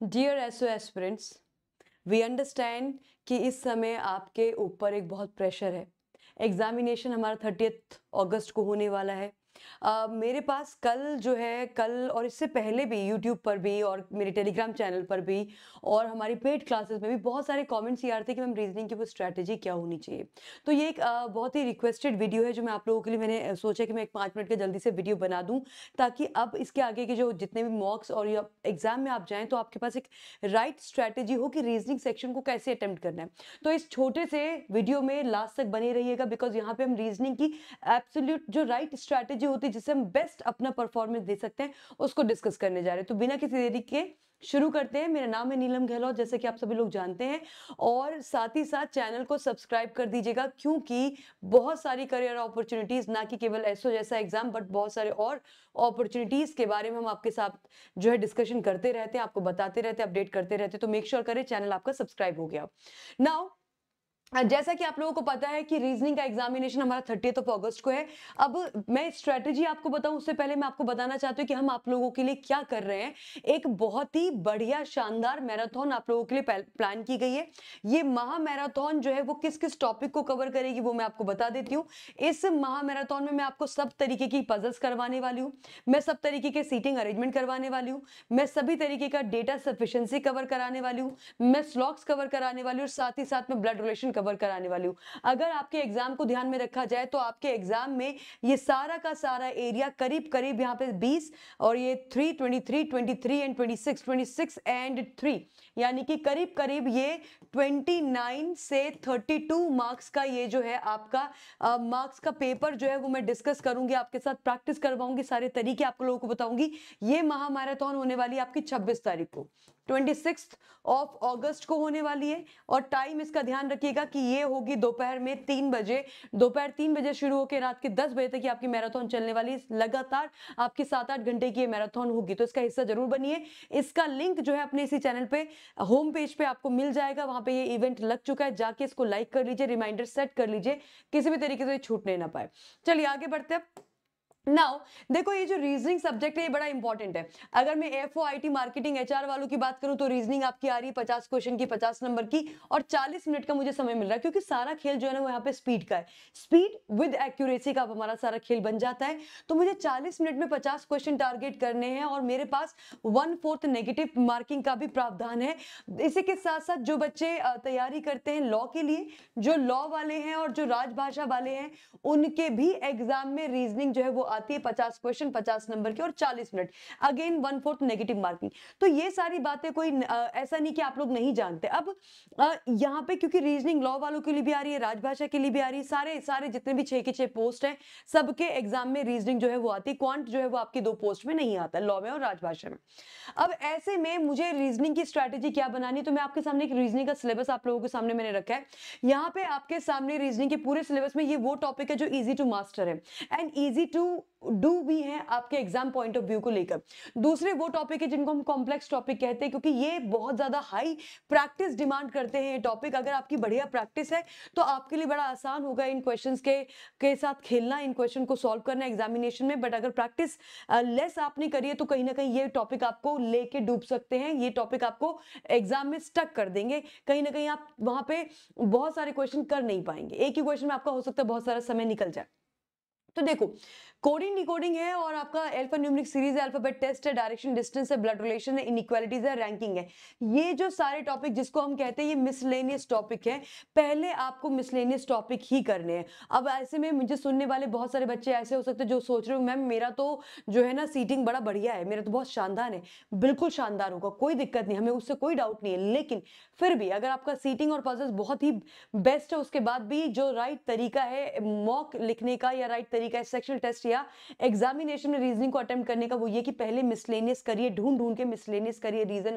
Dear SO aspirants, we understand कि इस समय आपके ऊपर एक बहुत प्रेशर है। एग्जामिनेशन हमारा 30 अगस्त को होने वाला है। मेरे पास कल और इससे पहले भी यूट्यूब पर भी और मेरे टेलीग्राम चैनल पर भी और हमारी पेड क्लासेस में भी बहुत सारे कमेंट्स ये आ रहे थे कि मैम रीजनिंग की वो स्ट्रैटेजी क्या होनी चाहिए। तो ये एक बहुत ही रिक्वेस्टेड वीडियो है जो मैं आप लोगों के लिए मैंने सोचा कि मैं एक 5 मिनट का जल्दी से वीडियो बना दूं, ताकि अब इसके आगे के जो जितने भी मॉक्स और या एग्जाम में आप जाएं तो आपके पास एक राइट स्ट्रैटेजी हो कि रीजनिंग सेक्शन को कैसे अटेम्प्ट करना है। तो इस छोटे से वीडियो में लास्ट तक बने रहिएगा, बिकॉज यहाँ पे हम रीजनिंग की एब्सोल्यूट जो राइट स्ट्रैटेजी होती है जिससे हम बेस्ट अपना परफॉर्मेंस दे सकते हैं उसको डिस्कस करने जा रहे हैं। तो बिना किसी देरी के शुरू करते हैं। मेरा नाम है नीलम गहलोत, जैसे कि आप सभी लोग जानते हैं, और साथ ही साथ चैनल को सब्सक्राइब कर दीजिएगा, क्योंकि बहुत सारी करियर अपॉर्चुनिटीज, ना कि केवल एसओ जैसा एग्जाम बट बहुत सारे और अपॉर्चुनिटीज के बारे में हम आपके साथ जो है डिस्कशन करते रहते हैं, आपको बताते रहते हैं, अपडेट करते रहते हैं। तो मेक श्योर करें चैनल आपका सब्सक्राइब हो गया। नाउ जैसा कि आप लोगों को पता है कि रीजनिंग का एग्जामिनेशन हमारा 30 अगस्त को है। अब मैं स्ट्रेटजी आपको बताऊं उससे पहले मैं आपको बताना चाहती हूँ कि हम आप लोगों के लिए क्या कर रहे हैं। एक बहुत ही बढ़िया शानदार मैराथन आप लोगों के लिए प्लान की गई है। ये महा मैराथन जो है वो किस किस टॉपिक को कवर करेगी वो मैं आपको बता देती हूँ। इस महा मैराथन में मैं आपको सब तरीके की पजल्स करवाने वाली हूँ, मैं सब तरीके के सीटिंग अरेंजमेंट करवाने वाली हूँ, मैं सभी तरीके का डेटा सफिशिएंसी कवर कराने वाली हूँ, मैं स्लॉग्स कवर कराने वाली हूँ और साथ ही साथ में ब्लड रिलेशन कवर कराने वाली हूँ। अगर आपके एग्जाम को ध्यान में रखा जाए तो आपके एग्जाम में ये सारा का सारा एरिया करीब करीब यहाँ पे 20 और ये 3, 23, 23 एंड 26 एंड 3, यानी कि करीब करीब ये 29 से 32 मार्क्स का ये जो है आपका मार्क्स का पेपर जो है वो मैं डिस्कस करूंगी, आपके साथ प्रैक्टिस करवाऊंगी, सारे तरीके आप लोगों को बताऊंगी। ये महामैराथन होने वाली है आपकी 26 तारीख को, 26 अगस्त को होने वाली है। और टाइम इसका ध्यान रखिएगा कि ये होगी दोपहर में 3 बजे, दोपहर 3 बजे शुरू होकर रात के 10 बजे तक की आपकी मैराथन चलने वाली है। लगातार आपकी 7-8 घंटे की ये मैराथन होगी, तो इसका हिस्सा जरूर बनिए। इसका लिंक जो है अपने इसी चैनल पे होम पेज पे आपको मिल जाएगा, वहां पे ये इवेंट लग चुका है, जाके इसको लाइक कर लीजिए, रिमाइंडर सेट कर लीजिए, किसी भी तरीके से छूटने ना पाए। चलिए आगे बढ़ते हैं। नाउ देखो, ये जो रीजनिंग सब्जेक्ट है ये बड़ा इंपॉर्टेंट है। अगर मैं एफओ आईटी मार्केटिंग एचआर वालों की बात करूं तो रीजनिंग आपकी आ रही है 50 क्वेश्चन की, 50 नंबर की, और 40 मिनट का मुझे समय मिल रहा है, क्योंकि सारा खेल जो है ना वो यहाँ पे स्पीड का है। स्पीड विद एक्यूरेसी का हमारा सारा खेल बन जाता है। तो मुझे 40 मिनट में 50 क्वेश्चन टारगेट करने हैं और मेरे पास 1/4 नेगेटिव मार्किंग का भी प्रावधान है। इसी के साथ साथ जो बच्चे तैयारी करते हैं लॉ के लिए, जो लॉ वाले हैं और जो राजभाषा वाले हैं, उनके भी एग्जाम में रीजनिंग जो है वो आती है 50 क्वेश्चन 50 नंबर के और 40 मिनट, अगेन 1/4 नेगेटिव मार्किंग। तो ये सारी बातें कोई ऐसा नहीं कि आप लोग नहीं जानते। अब यहाँ पे क्योंकि रीजनिंग लॉ वालों के लिए भी आ रही है, राजभाषा के लिए भी आ रही है, सारे सारे जितने भी 6 के 6 पोस्ट हैं सबके एग्जाम में रीजनिंग जो है वो आती है। क्वांट जो है वो आपकी 2 पोस्ट में नहीं आता, लॉ में और राजभाषा में। अब ऐसे में मुझे रीजनिंग की स्ट्रैटेजी क्या बनानी, तो मैं आपके सामने एक रीजनिंग का सिलेबस आप लोगों के सामने मैंने रखा है। यहाँ पे आपके सामने रीजनिंग के पूरे सिलेबस में ये वो टॉपिक है जो इजी टू मास्टर है एंड इजी टू डू भी है आपके एग्जाम पॉइंट ऑफ व्यू को लेकर। दूसरे वो टॉपिक है जिनको हम कॉम्प्लेक्स टॉपिक कहते हैं, क्योंकि ये बहुत ज्यादा हाई प्रैक्टिस डिमांड करते हैं ये टॉपिक। अगर आपकी बढ़िया प्रैक्टिस है तो आपके लिए बड़ा आसान होगा इन क्वेश्चंस के साथ खेलना, इन क्वेश्चन को सॉल्व करना एग्जामिनेशन में। बट अगर प्रैक्टिस लेस आपने करी है तो कहीं ना कहीं ये टॉपिक आपको लेके डूब सकते हैं, ये टॉपिक आपको एग्जाम में स्टक कर देंगे, कहीं ना कहीं आप वहां पे बहुत सारे क्वेश्चन कर नहीं पाएंगे। एक ही क्वेश्चन में आपका हो सकता है बहुत सारा समय निकल जाए। तो देखो, कोडिंग डिकोडिंग है और आपका अल्फा न्यूमेरिक सीरीज है, अल्फाबेट टेस्ट है, डायरेक्शन डिस्टेंस है, ब्लड रिलेशन है, इनइक्वालिटीज है, रैंकिंग है। ये जो सारे टॉपिक जिसको हम कहते हैं ये मिसलेनियस टॉपिक है, पहले आपको मिसलेनियस टॉपिक ही करने हैं। अब ऐसे में मुझे सुनने वाले बहुत सारे बच्चे ऐसे हो सकते हैं जो सोच रहे हो मैम मेरा तो जो है ना सीटिंग बड़ा बढ़िया है, मेरा तो बहुत शानदार है। बिल्कुल शानदार होगा, कोई दिक्कत नहीं, हमें उससे कोई डाउट नहीं है। लेकिन फिर भी अगर आपका सीटिंग और पजल्स बहुत ही बेस्ट है, उसके बाद भी जो राइट तरीका है मॉक लिखने का या राइट तरीका है सेक्शनल टेस्ट या एग्जामिनेशन में रीजनिंग को अटेम्प्ट करने का, वो ये कि पहले मिसलेनियस करिए, ढूंढ ढूंढ के मिसलेनियस करिए। रीजन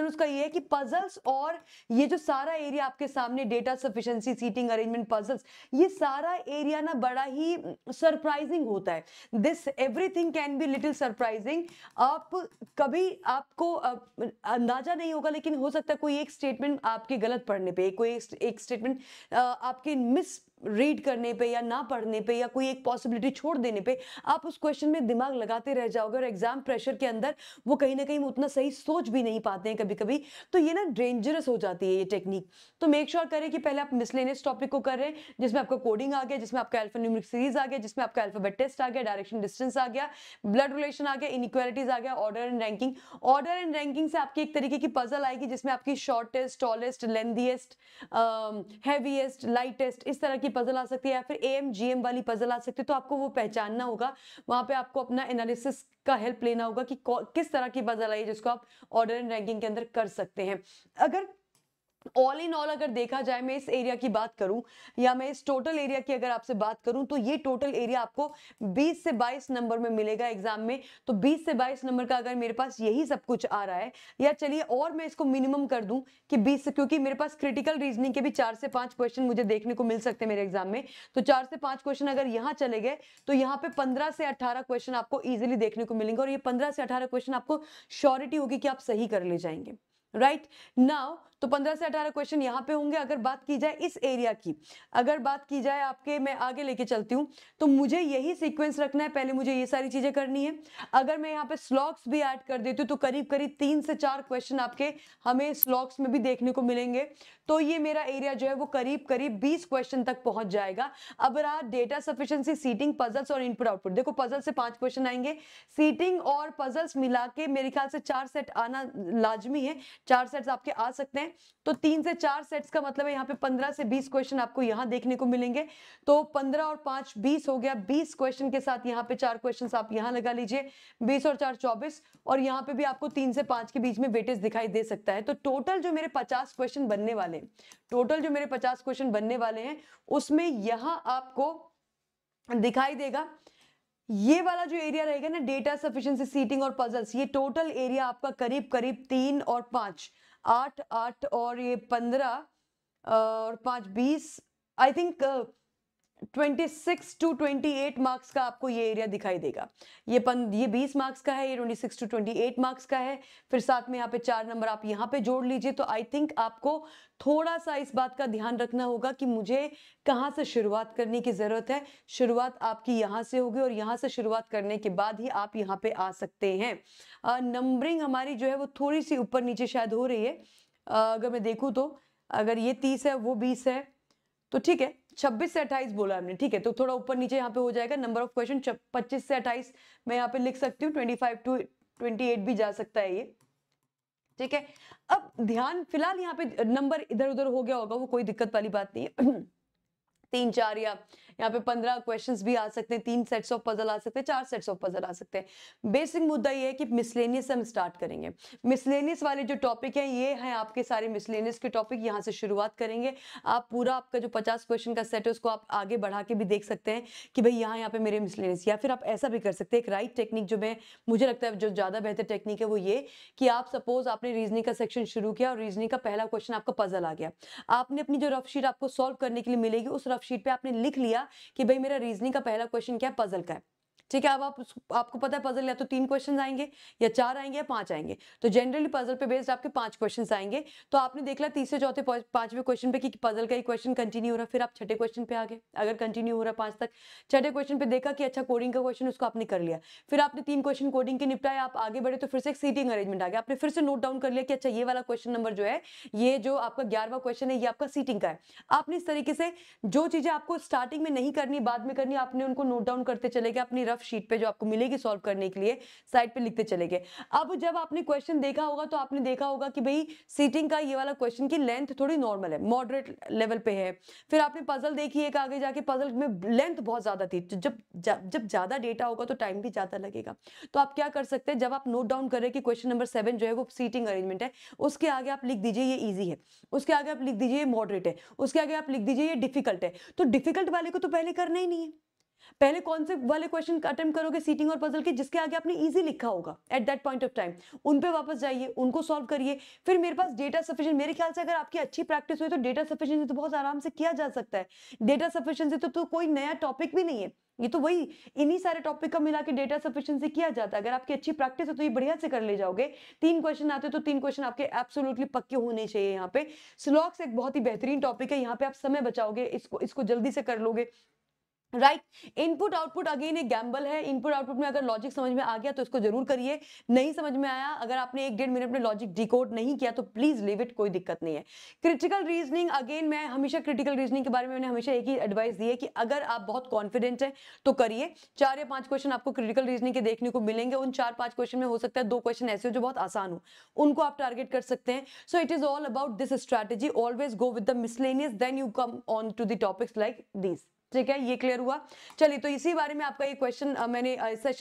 उसका ये है कि पजल्स और ये जो सारा एरिया आपके सामने data sufficiency, seating arrangement, puzzles, ये सारा एरिया ना बड़ा ही सरप्राइजिंग होता है। This everything can be little surprising. आप कभी आपको अंदाजा नहीं होगा, लेकिन हो सकता है कोई एक स्टेटमेंट आपके गलत पढ़ने पे, कोई एक स्टेटमेंट आपके मिस रीड करने पे या ना पढ़ने पे या कोई एक पॉसिबिलिटी छोड़ देने पे आप उस क्वेश्चन में दिमाग लगाते रह जाओगे और एग्जाम प्रेशर के अंदर वो कहीं ना कहीं उतना सही सोच भी नहीं पाते हैं कभी कभी, तो ये ना डेंजरस हो जाती है ये टेक्निक। तो मेक श्योर करें कि पहले आप मिसलेनियस टॉपिक को कर रहे हैं जिसमें आपका कोडिंग आ गया, जिसमें आपका अल्फान्यूमेरिक सीरीज आ गया, जिसमें आपका अल्फाबेट टेस्ट आ गया, डायरेक्शन डिस्टेंस आ गया, ब्लड रिलेशन आ गया, इनइक्वालिटीज आ गया, order and ranking. Order and ranking से आपकी एक तरीके की पजल आएगी जिसमें आपकी shortest, tallest, lengthiest, heaviest, lightest, इस तरह की पजल आ सकती है, या फिर एम जीएम वाली पजल आ सकती है। तो आपको वो पहचानना होगा, वहां पे आपको अपना एनालिसिस का हेल्प लेना होगा कि किस तरह की पजल आई है जिसको आप ऑर्डर एंड रैंकिंग के अंदर कर सकते हैं। अगर ऑल इन ऑल अगर देखा जाए, मैं इस एरिया की बात करूं या मैं इस टोटल एरिया की अगर आपसे बात करूं, तो ये टोटल एरिया आपको 20 से 22 नंबर में मिलेगा एग्जाम में। तो 20 से 22 नंबर का अगर मेरे पास यही सब कुछ आ रहा है, या चलिए और मैं इसको मिनिमम कर दूं कि 20 से, क्योंकि मेरे पास क्रिटिकल रीजनिंग के भी 4 से 5 क्वेश्चन मुझे देखने को मिल सकते हैं मेरे एग्जाम में। तो 4 से 5 क्वेश्चन अगर यहाँ चले गए तो यहाँ पे 15 से 18 क्वेश्चन आपको इजिली देखने को मिलेंगे, और ये 15 से 18 क्वेश्चन आपको श्योरिटी होगी कि आप सही कर ले जाएंगे। राइट नाउ तो 15 से 18 क्वेश्चन यहाँ पे होंगे। अगर बात की जाए इस एरिया की, अगर बात की जाए आपके, मैं आगे लेके चलती हूँ, तो मुझे यही सीक्वेंस रखना है, पहले मुझे ये सारी चीजें करनी है। अगर मैं यहाँ पे स्लॉग्स भी ऐड कर देती हूँ तो करीब करीब 3 से 4 क्वेश्चन आपके हमें स्लॉग्स में भी देखने को मिलेंगे। तो ये मेरा एरिया जो है वो करीब करीब 20 क्वेश्चन तक पहुंच जाएगा। अब रहा डेटा सफिशिएंसी, सीटिंग, पजल्स और इनपुट आउटपुट। देखो पजल से 5 क्वेश्चन आएंगे, सीटिंग और पजल्स मिला के मेरे ख्याल से 4 सेट आना लाजमी है, 4 सेट्स आपके आ सकते हैं। तो 3 से 4 सेट्स का मतलब है यहाँ पे 15 से 20 क्वेश्चन आपको यहाँ देखने को मिलेंगे। तो 15 और 5 20 हो गया, 20 क्वेश्चन के साथ यहाँ पे 4 क्वेश्चन आप यहाँ लगा लीजिए, 20 और 4 24, और यहाँ पे भी आपको 3 से 5 के बीच में वेटेज दिखाई दे सकता है। तो टोटल जो मेरे 50 क्वेश्चन बनने वाले, टोटल जो मेरे 50 क्वेश्चन बनने वाले हैं उसमें यहाँ आपको दिखाई देगा ये वाला जो एरिया रहेगा ना, डेटा सफिशिएंसी, सीटिंग और पजल्स, ये टोटल एरिया आपका करीब करीब 3 और 5 8 8 और ये 15 और 5 20, आई थिंक 26 टू 28 मार्क्स का आपको ये एरिया दिखाई देगा। ये 20 मार्क्स का है, ये 26 टू 28 मार्क्स का है, फिर साथ में यहाँ पे 4 नंबर आप यहाँ पे जोड़ लीजिए। तो आई थिंक आपको थोड़ा सा इस बात का ध्यान रखना होगा कि मुझे कहाँ से शुरुआत करने की जरूरत है। शुरुआत आपकी यहाँ से होगी और यहाँ से शुरुआत करने के बाद ही आप यहाँ पे आ सकते हैं। नंबरिंग हमारी जो है वो थोड़ी सी ऊपर नीचे शायद हो रही है। अगर मैं देखूँ तो अगर ये 30 है वो 20 है तो ठीक है, 26 से 28 बोला हमने, ठीक है, तो थोड़ा ऊपर नीचे यहाँ पे हो जाएगा। नंबर ऑफ क्वेश्चन 25 से 28 मैं यहाँ पे लिख सकती हूँ, 25 टू 28 भी जा सकता है ये, ठीक है। अब ध्यान फिलहाल यहाँ पे नंबर इधर उधर हो गया होगा, वो कोई दिक्कत वाली बात नहीं है। 3 4 या यहाँ पे 15 क्वेश्चंस भी आ सकते हैं, 3 सेट्स ऑफ पजल आ सकते हैं, 4 सेट्स ऑफ पजल आ सकते हैं। बेसिक मुद्दा ये है कि मिसलेनियस से हम स्टार्ट करेंगे। मिसलेनियस वाले जो टॉपिक है ये हैं आपके सारे मिसलेनियस के टॉपिक, यहाँ से शुरुआत करेंगे। आप पूरा आपका जो 50 क्वेश्चन का सेट है उसको आप आगे बढ़ा के भी देख सकते हैं कि भाई यहाँ पे मेरे मिसलेनियस, या फिर आप ऐसा भी कर सकते हैं, एक राइट टेक्निक जो मुझे लगता है जो ज्यादा बेहतर टेक्निक है वो ये कि आप सपोज आपने रीजनिंग का सेक्शन शुरू किया और रीजनिंग का पहला क्वेश्चन आपका पजल आ गया, आपने अपनी जो रफ शीट आपको सॉल्व करने के लिए मिलेगी उस रफ शीट पे आपने लिख लिया कि भाई मेरा रीजनिंग का पहला क्वेश्चन क्या है, पजल का है, ठीक है। अब आपको पता है पजल या तो 3 क्वेश्चन आएंगे या 4 आएंगे या 5 आएंगे, तो जनरली पजल पे बेस्ड आपके 5 क्वेश्चन आएंगे। तो आपने देख लिया तीसरे चौथे 5वें क्वेश्चन पे कि पजल का ही क्वेश्चन कंटिन्यू हो रहा है, फिर आप छठे क्वेश्चन पे आ गए, अगर कंटिन्यू हो रहा है 5 तक, छठे क्वेश्चन पे देखा कि अच्छा कोडिंग का क्वेश्चन उसको आपने कर लिया, फिर आपने 3 क्वेश्चन कोडिंग के निपटाए, आप आगे बढ़े तो फिर से एक सीटिंग अरेंजमेंट आ गया, आपने फिर से नोट डाउन कर लिया कि अच्छा ये वाला क्वेश्चन नंबर जो है, ये जो आपका 11वां क्वेश्चन है ये आपका सीटिंग का है। आपने इस तरीके से जो चीजें आपको स्टार्टिंग में नहीं करनी बाद में करनी, आपने उनको नोट डाउन करते चले गए अपनी रफ शीट पे जो आपको मिलेगी सॉल्व करने के लिए, साइड पे लिखते चले गए। अब जब आपने क्वेश्चन देखा होगा तो आपने देखा होगा कि भाई सीटिंग का ये वाला क्वेश्चन की लेंथ थोड़ी नॉर्मल है, मॉडरेट लेवल पे है। फिर आपने पजल देखी एक आगे जाके, पजल में लेंथ बहुत ज्यादा थी, जब ज्यादा डेटा होगा तो टाइम भी ज्यादा लगेगा। तो आप क्या कर सकते हैं, जब आप नोट डाउन कर रहे हैं कि क्वेश्चन नंबर 7 जो है वो सीटिंग अरेंजमेंट है, उसके आगे आप लिख दीजिए ये इजी है, उसके आगे आप लिख दीजिए ये मॉडरेट है, उसके आगे आप लिख दीजिए ये डिफिकल्ट है। तो डिफिकल्ट वाले को तो पहले करना ही नहीं है, पहले कौन से वाले क्वेश्चन अटेम्प्ट करोगे सीटिंग और पजल के जिसके आगे आपने इजी लिखा होगा at that point of time, उन पे वापस जाइए, उनको सॉल्व करिए। फिर मेरे पास डेटा सफिशिएंट, मेरे ख्याल से अगर आपकी अच्छी प्रैक्टिस हुई तो डेटा सफिशिएंसी तो बहुत आराम से किया जा सकता है। डेटा सफिशिएंसी तो कोई नया टॉपिक भी नहीं है, ये तो वही इन्हीं सारे टॉपिक का मिला के डेटा सफिशिएंसी किया जाता है। अगर आपकी अच्छी प्रैक्टिस है तो ये बढ़िया से कर ले जाओगे। 3 क्वेश्चन आते तो 3 क्वेश्चन आपके एब्सोल्युटली पक्के होने चाहिए यहाँ पे। स्लॉग्स एक बहुत ही बेहतरीन टॉपिक है, यहाँ पे आप समय बचाओगे, इसको जल्दी से कर लोगे। राइट, इनपुट आउटपुट अगेन एक गैम्बल है। इनपुट आउटपुट में अगर लॉजिक समझ में आ गया तो इसको जरूर करिए, नहीं समझ में आया, अगर आपने 1-1.5 मिनट में लॉजिक डिकोड नहीं किया तो प्लीज लीव इट, कोई दिक्कत नहीं है। क्रिटिकल रीजनिंग, अगेन मैं हमेशा क्रिटिकल रीजनिंग के बारे में मैंने हमेशा एक ही एडवाइस दी है कि अगर आप बहुत कॉन्फिडेंट है तो करिए। 4 या 5 क्वेश्चन आपको क्रिटिकल रीजनिंग के देखने को मिलेंगे। उन 4-5 क्वेश्चन में हो सकता है 2 क्वेश्चन ऐसे हो जो बहुत आसान हो, उनको आप टारगेट कर सकते हैं। So it is all about this strategy, always go with the miscellaneous, then you come on to the topics like this. ठीक है, ये क्लियर हुआ। चलिए, तो इसी बारे में आपका ये क्वेश्चन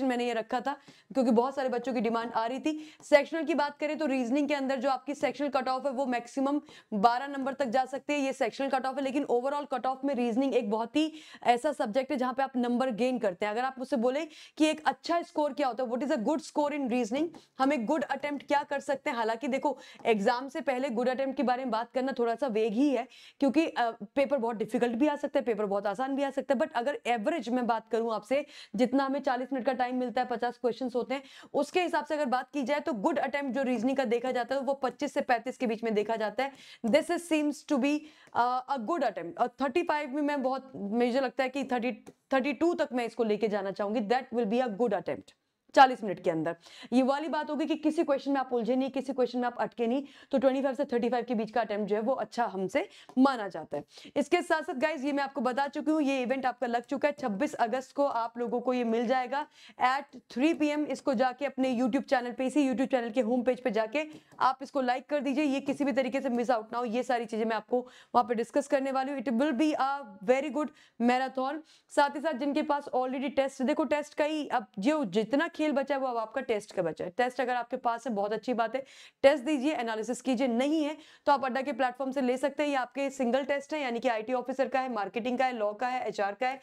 मैंने ये रखा था क्योंकि बहुत सारे बच्चों की डिमांड आ रही थी। सेक्शनल की बात करें तो रीजनिंग के अंदर जो आपकी सेक्शनल कट ऑफ है वो मैक्सिमम 12 नंबर तक जा सकते हैं, ये सेक्शनल कट ऑफ है। लेकिन ओवरऑल कट ऑफ में रीजनिंग एक बहुत ही ऐसा सब्जेक्ट है जहां पे आप नंबर गेन करते हैं। अगर आप मुझसे बोले कि एक अच्छा स्कोर क्या होता है, what is a good score in reasoning, हम एक गुड अटेम्प्ट क्या कर सकते हैं। हालांकि देखो, एग्जाम से पहले गुड अटेम्प्ट के बारे में बात करना थोड़ा सा वेग ही है क्योंकि पेपर बहुत डिफिकल्ट भी आ सकता है, पेपर बहुत आसान भी आ सकता है। बट अगर एवरेज में बात करूं आपसे, जितना हमें 40 मिनट का टाइम मिलता है, 50 क्वेश्चंस होते हैं, उसके हिसाब से अगर बात की जाए तो गुड अटेम्प्ट जो रीजनिंग का देखा जाता है वो 25 से 35 के बीच में देखा जाता है। This is seems to be a good attempt. और 35 में मैं बहुत, मुझे लगता है कि 32 तक मैं इसको लेके जाना चाहूंगी, that will be a good attempt 40 minute के अंदर। ये वाली बात होगी कि किसी क्वेश्चन में आप उलझे नहीं, किसी क्वेश्चन में आप अटके नहीं, तो 25 से 35 के बीच का अटेम्प्ट जो है वो अच्छा हमसे माना जाता है। इसके साथ साथ गाइज ये मैं आपको बता चुकी हूँ, ये इवेंट आपका लग चुका है। 26 अगस्त को आप लोगों को ये मिल जाएगा एट 3 PM। इसको जाके अपने यूट्यूब चैनल पे, इसी यूट्यूब चैनल के होम पेज पे जाके आप इसको लाइक कर दीजिए, ये किसी भी तरीके से मिस आउट ना हो। ये सारी चीजें मैं आपको वहां पे डिस्कस करने वाली हूँ। It will be a very good marathon. साथ ही साथ जिनके पास ऑलरेडी टेस्ट, देखो टेस्ट का ही अब जो जितना खेल बचा है वो अब आपका टेस्ट का बचा है। टेस्ट अगर आपके पास है बहुत अच्छी बात है, टेस्ट दीजिए, एनालिसिस कीजिए। नहीं है तो आप अड्डा के प्लेटफॉर्म से ले सकते हैं। ये आपके सिंगल टेस्ट है, यानी कि आईटी ऑफिसर का है, मार्केटिंग का है, लॉ का है, एचआर का है,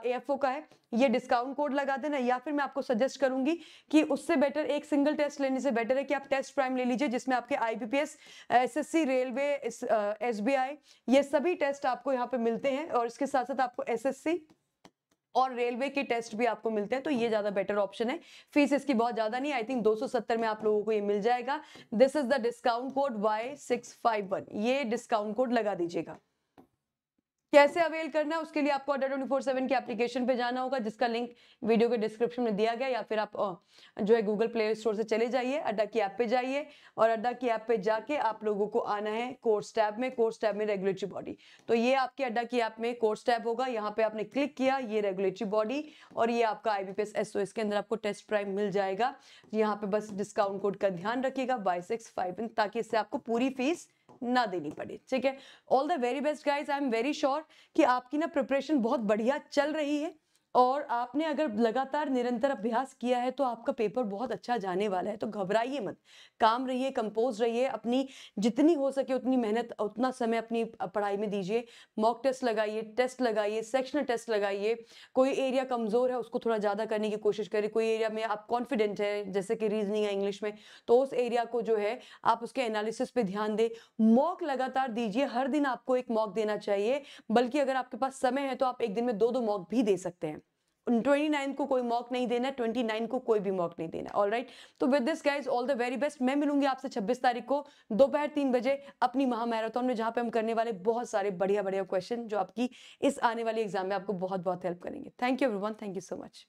एएफओ का है। ये डिस्काउंट कोड लगा देना, या फिर मैं आपको सजेस्ट करूंगी कि उससे बेटर, एक सिंगल टेस्ट लेने से बेटर है कि आप टेस्ट प्राइम ले लीजिए, जिसमें आपके आईबीपीएस, एसएससी, रेलवे, एसबीआई, ये सभी टेस्ट आपको यहाँ पे मिलते हैं। और इसके साथ साथ आपको एसएससी और रेलवे के टेस्ट भी आपको मिलते हैं, तो ये ज्यादा बेटर ऑप्शन है। फीस इसकी बहुत ज्यादा नहीं, आई थिंक 270 में आप लोगों को ये मिल जाएगा। This is the discount code Y651, ये डिस्काउंट कोड लगा दीजिएगा। कैसे अवेल करना है उसके लिए आपको अड्डा 24/7 की एप्लीकेशन पे जाना होगा, जिसका लिंक वीडियो के डिस्क्रिप्शन में दिया गया, या फिर आप जो है गूगल प्ले स्टोर से चले जाइए, अड्डा की ऐप पे जाइए, और अड्डा की ऐप पे जाके आप लोगों को आना है कोर्स टैब में। कोर्स टैब में रेगुलेटरी बॉडी, तो ये आपके अड्डा की ऐप में कोर्स टैब होगा। यहाँ पे आपने क्लिक किया, ये रेगुलेटरी बॉडी, और ये आपका आईबीपीएस एसओएस के अंदर आपको टेस्ट प्राइम मिल जाएगा। यहाँ पे बस डिस्काउंट कोड का ध्यान रखिएगा Y651, ताकि इससे आपको पूरी फीस ना देनी पड़े। ठीक है, all the very best guys. I am very sure कि आपकी ना प्रिपरेशन बहुत बढ़िया चल रही है, और आपने अगर लगातार निरंतर अभ्यास किया है तो आपका पेपर बहुत अच्छा जाने वाला है। तो घबराइए मत, काम रहिए, कंपोज रहिए, अपनी जितनी हो सके उतनी मेहनत, उतना समय अपनी पढ़ाई में दीजिए। मॉक टेस्ट लगाइए, टेस्ट लगाइए, सेक्शनल टेस्ट लगाइए। कोई एरिया कमजोर है उसको थोड़ा ज्यादा करने की कोशिश करिए, कोई एरिया में आप कॉन्फिडेंट है जैसे कि रीजनिंग है, इंग्लिश में, तो उस एरिया को जो है आप उसके एनालिसिस पे ध्यान दे। मॉक लगातार दीजिए, हर दिन आपको एक मॉक देना चाहिए, बल्कि अगर आपके पास समय है तो आप एक दिन में 2-2 मॉक भी दे सकते हैं। 29 को कोई मॉक नहीं देना, 29 को कोई भी मॉक नहीं देना। ऑलराइट, तो with this guys all the very best. मैं मिलूंगी आपसे 26 तारीख को दोपहर 3 बजे अपनी महा मैराथन में, जहां पे हम करने वाले बहुत सारे बढ़िया बढ़िया क्वेश्चन जो आपकी इस आने वाली एग्जाम में आपको बहुत बहुत हेल्प करेंगे। Thank you everyone, thank you so much.